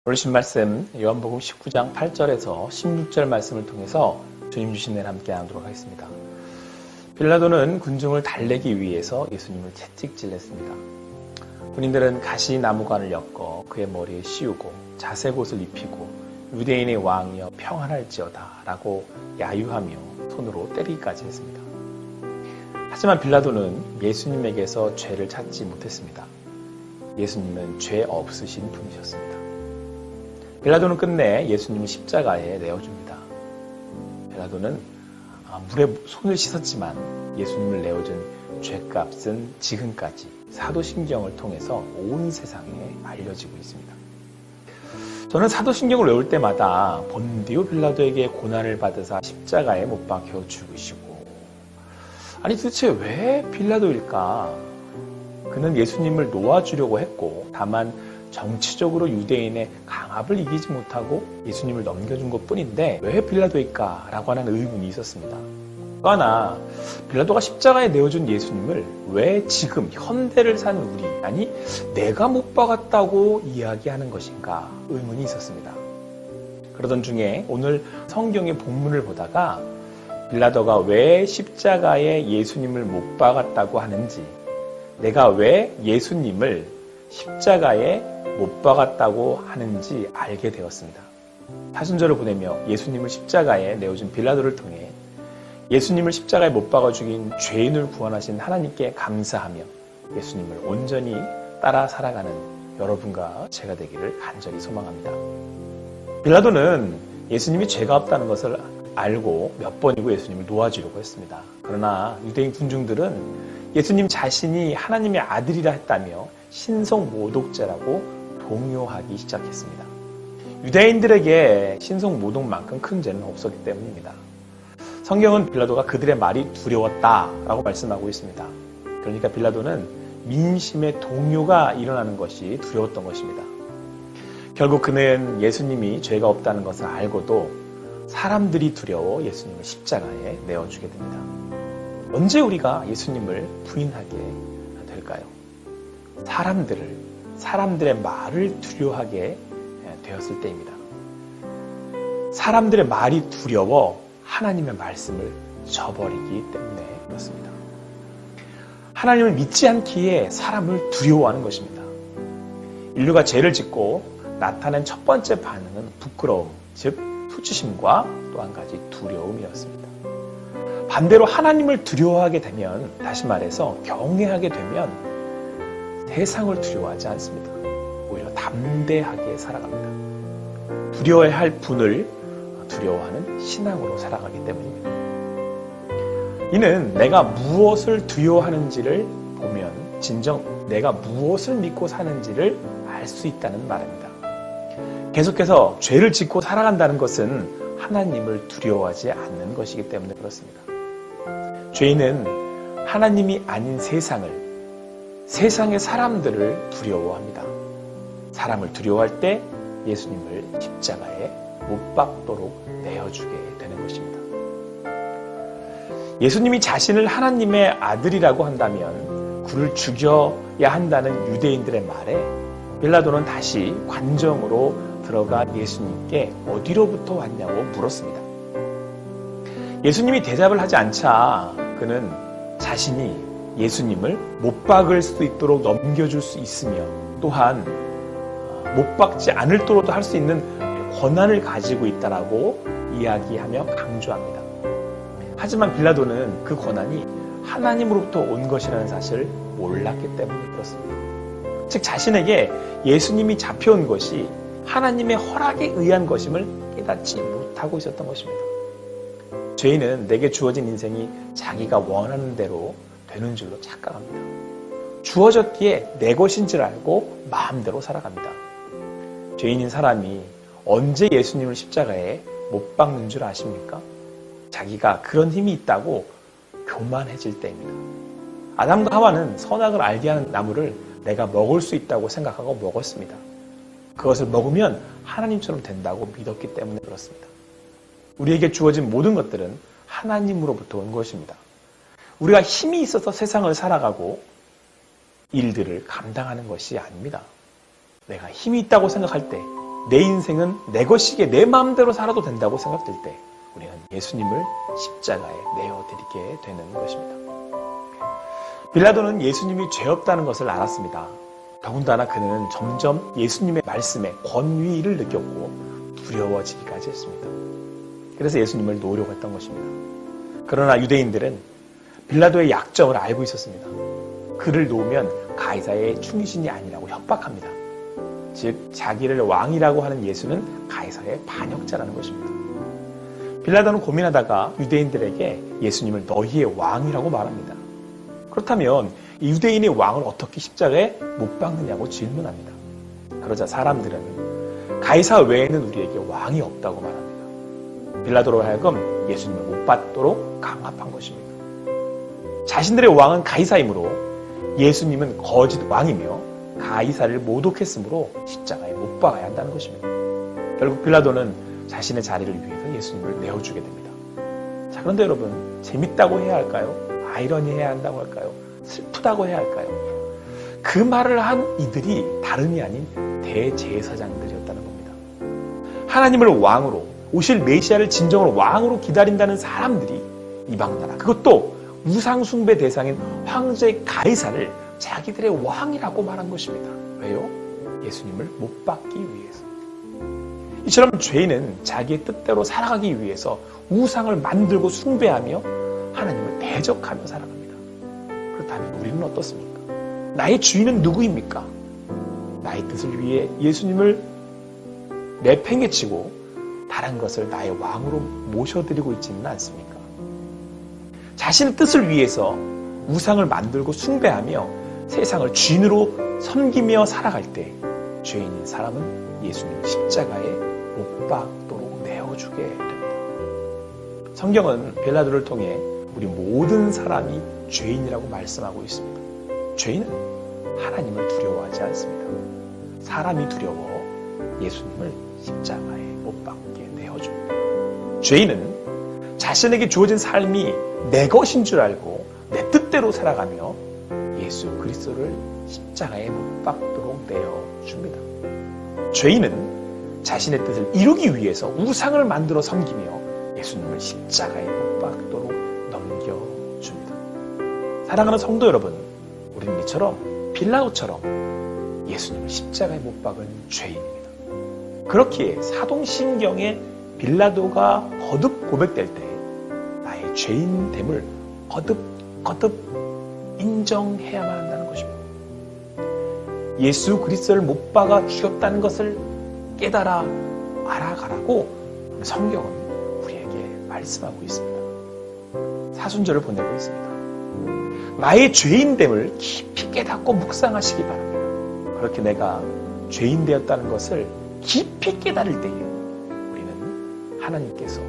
오늘 신 말씀 요한복음 19장 8절에서 16절 말씀을 통해서 주님 주신 은혜를 함께 나누도록 하겠습니다. 빌라도는 군중을 달래기 위해서 예수님을 채찍질했습니다. 군인들은 가시나무관을 엮어 그의 머리에 씌우고 자색 옷을 입히고 유대인의 왕이여 평안할지어다 라고 야유하며 손으로 때리기까지 했습니다. 하지만 빌라도는 예수님에게서 죄를 찾지 못했습니다. 예수님은 죄 없으신 분이셨습니다. 빌라도는 끝내 예수님을 십자가에 내어줍니다. 빌라도는 물에 손을 씻었지만 예수님을 내어준 죄값은 지금까지 사도신경을 통해서 온 세상에 알려지고 있습니다. 저는 사도신경을 외울 때마다 본디오 빌라도에게 고난을 받으사 십자가에 못 박혀 죽으시고, 아니 도대체 왜 빌라도일까? 그는 예수님을 놓아주려고 했고 다만 정치적으로 유대인의 강압을 이기지 못하고 예수님을 넘겨준 것뿐인데 왜 빌라도일까? 라고 하는 의문이 있었습니다. 또 하나, 빌라도가 십자가에 내어준 예수님을 왜 지금 현대를 사는 우리, 아니 내가 못 박았다고 이야기하는 것인가 의문이 있었습니다. 그러던 중에 오늘 성경의 본문을 보다가 빌라도가 왜 십자가에 예수님을 못 박았다고 하는지, 내가 왜 예수님을 십자가에 못 박았다고 하는지 알게 되었습니다. 사순절을 보내며 예수님을 십자가에 내어준 빌라도를 통해 예수님을 십자가에 못 박아 죽인 죄인을 구원하신 하나님께 감사하며 예수님을 온전히 따라 살아가는 여러분과 제가 되기를 간절히 소망합니다. 빌라도는 예수님이 죄가 없다는 것을 알고 몇 번이고 예수님을 놓아주려고 했습니다. 그러나 유대인 군중들은 예수님 자신이 하나님의 아들이라 했다며 신성모독죄라고 동요하기 시작했습니다. 유대인들에게 신성모독만큼 큰 죄는 없었기 때문입니다. 성경은 빌라도가 그들의 말이 두려웠다라고 말씀하고 있습니다. 그러니까 빌라도는 민심의 동요가 일어나는 것이 두려웠던 것입니다. 결국 그는 예수님이 죄가 없다는 것을 알고도 사람들이 두려워 예수님을 십자가에 내어주게 됩니다. 언제 우리가 예수님을 부인하게 될까요? 사람들의 말을 두려워하게 되었을 때입니다. 사람들의 말이 두려워 하나님의 말씀을 저버리기 때문에 그렇습니다. 하나님을 믿지 않기에 사람을 두려워하는 것입니다. 인류가 죄를 짓고 나타낸 첫 번째 반응은 부끄러움, 즉 수치심과 또 한 가지 두려움이었습니다. 반대로 하나님을 두려워하게 되면, 다시 말해서 경외하게 되면 세상을 두려워하지 않습니다. 오히려 담대하게 살아갑니다. 두려워야 할 분을 두려워하는 신앙으로 살아가기 때문입니다. 이는 내가 무엇을 두려워하는지를 보면 진정 내가 무엇을 믿고 사는지를 알 수 있다는 말입니다. 계속해서 죄를 짓고 살아간다는 것은 하나님을 두려워하지 않는 것이기 때문에 그렇습니다. 죄인은 하나님이 아닌 세상의 사람들을 두려워합니다. 사람을 두려워할 때 예수님을 십자가에 못 박도록 내어주게 되는 것입니다. 예수님이 자신을 하나님의 아들이라고 한다면 그를 죽여야 한다는 유대인들의 말에 빌라도는 다시 관정으로 들어가 예수님께 어디로부터 왔냐고 물었습니다. 예수님이 대답을 하지 않자 그는 자신이 예수님을 못 박을 수 있도록 넘겨줄 수 있으며 또한 못 박지 않을도록 할 수 있는 권한을 가지고 있다라고 이야기하며 강조합니다. 하지만 빌라도는 그 권한이 하나님으로부터 온 것이라는 사실을 몰랐기 때문에 그렇습니다. 즉 자신에게 예수님이 잡혀온 것이 하나님의 허락에 의한 것임을 깨닫지 못하고 있었던 것입니다. 죄인은 내게 주어진 인생이 자기가 원하는 대로 되는 줄로 착각합니다. 주어졌기에 내 것인 줄 알고 마음대로 살아갑니다. 죄인인 사람이 언제 예수님을 십자가에 못 박는 줄 아십니까? 자기가 그런 힘이 있다고 교만해질 때입니다. 아담과 하와는 선악을 알게 하는 나무를 내가 먹을 수 있다고 생각하고 먹었습니다. 그것을 먹으면 하나님처럼 된다고 믿었기 때문에 그렇습니다. 우리에게 주어진 모든 것들은 하나님으로부터 온 것입니다. 우리가 힘이 있어서 세상을 살아가고 일들을 감당하는 것이 아닙니다. 내가 힘이 있다고 생각할 때, 내 인생은 내 것이기에 내 마음대로 살아도 된다고 생각될 때 우리는 예수님을 십자가에 내어드리게 되는 것입니다. 빌라도는 예수님이 죄 없다는 것을 알았습니다. 더군다나 그는 점점 예수님의 말씀에 권위를 느꼈고 두려워지기까지 했습니다. 그래서 예수님을 노려했던 것입니다. 그러나 유대인들은 빌라도의 약점을 알고 있었습니다. 그를 놓으면 가이사의 충신이 아니라고 협박합니다. 즉 자기를 왕이라고 하는 예수는 가이사의 반역자라는 것입니다. 빌라도는 고민하다가 유대인들에게 예수님을 너희의 왕이라고 말합니다. 그렇다면 이 유대인의 왕을 어떻게 십자가에 못 박느냐고 질문합니다. 그러자 사람들은 가이사 외에는 우리에게 왕이 없다고 말합니다. 빌라도로 하여금 예수님을 못 받도록 강압한 것입니다. 자신들의 왕은 가이사이므로 예수님은 거짓 왕이며 가이사를 모독했으므로 십자가에 못 박아야 한다는 것입니다. 결국 빌라도는 자신의 자리를 위해서 예수님을 내어주게 됩니다. 자, 그런데 여러분, 재밌다고 해야 할까요? 아이러니해야 한다고 할까요? 슬프다고 해야 할까요? 그 말을 한 이들이 다름이 아닌 대제사장들이었다는 겁니다. 하나님을 왕으로, 오실 메시아를 진정으로 왕으로 기다린다는 사람들이 이방나라, 그것도 우상숭배 대상인 황제 가이사를 자기들의 왕이라고 말한 것입니다. 왜요? 예수님을 못 박기 위해서. 이처럼 죄인은 자기의 뜻대로 살아가기 위해서 우상을 만들고 숭배하며 하나님을 대적하며 살아갑니다. 그렇다면 우리는 어떻습니까? 나의 주인은 누구입니까? 나의 뜻을 위해 예수님을 내팽개치고 다른 것을 나의 왕으로 모셔드리고 있지는 않습니까? 자신의 뜻을 위해서 우상을 만들고 숭배하며 세상을 주인으로 섬기며 살아갈 때 죄인인 사람은 예수님 십자가에 못 박도록 내어주게 됩니다. 성경은 빌라도를 통해 우리 모든 사람이 죄인이라고 말씀하고 있습니다. 죄인은 하나님을 두려워하지 않습니다. 사람이 두려워 예수님을 십자가에 못 박게 내어줍니다. 죄인은 자신에게 주어진 삶이 내 것인 줄 알고 내 뜻대로 살아가며 예수 그리스도를 십자가에 못 박도록 내어줍니다. 죄인은 자신의 뜻을 이루기 위해서 우상을 만들어 섬기며 예수님을 십자가에 못 박도록 넘겨줍니다. 사랑하는 성도 여러분, 우리는 이처럼 빌라도처럼 예수님을 십자가에 못 박은 죄인입니다. 그렇기에 사도신경에 빌라도가 거듭 고백될 때 나의 죄인됨을 거듭 인정해야만 한다는 것입니다. 예수 그리스도를 못 박아 죽였다는 것을 깨달아 알아가라고 성경은 우리에게 말씀하고 있습니다. 사순절을 보내고 있습니다. 나의 죄인됨을 깊이 깨닫고 묵상하시기 바랍니다. 그렇게 내가 죄인 되었다는 것을 깊이 깨달을 때에 우리는 하나님께서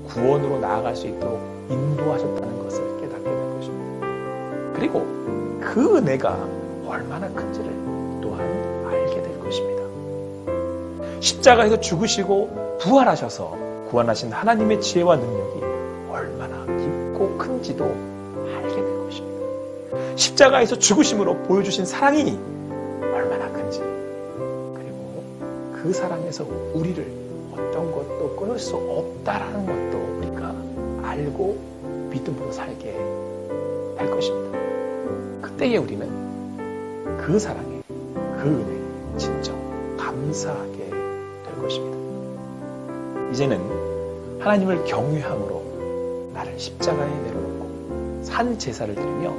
구원으로 나아갈 수 있도록 인도하셨다는 것을 깨닫게 될 것입니다. 그리고 그 은혜가 얼마나 큰지를 또한 알게 될 것입니다. 십자가에서 죽으시고 부활하셔서 구원하신 하나님의 지혜와 능력이 얼마나 깊고 큰지도 알게 될 것입니다. 십자가에서 죽으심으로 보여주신 사랑이 얼마나 큰지, 그리고 그 사랑에서 우리를 어떤 것도 끊을 수 없다라는 것도 우리가 알고 믿음으로 살게 될 것입니다. 그때에 우리는 그 사랑에, 그 은혜에 진정 감사하게 될 것입니다. 이제는 하나님을 경외함으로 나를 십자가에 내려놓고 산 제사를 드리며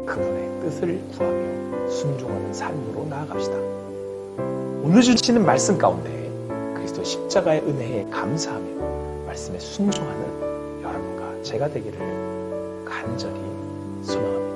그분의 뜻을 구하며 순종하는 삶으로 나아갑시다. 오늘 주시는 말씀 가운데 그리스도 십자가의 은혜에 감사하며 말씀에 순종하는 여러분과 제가 되기를 간절히 소망합니다.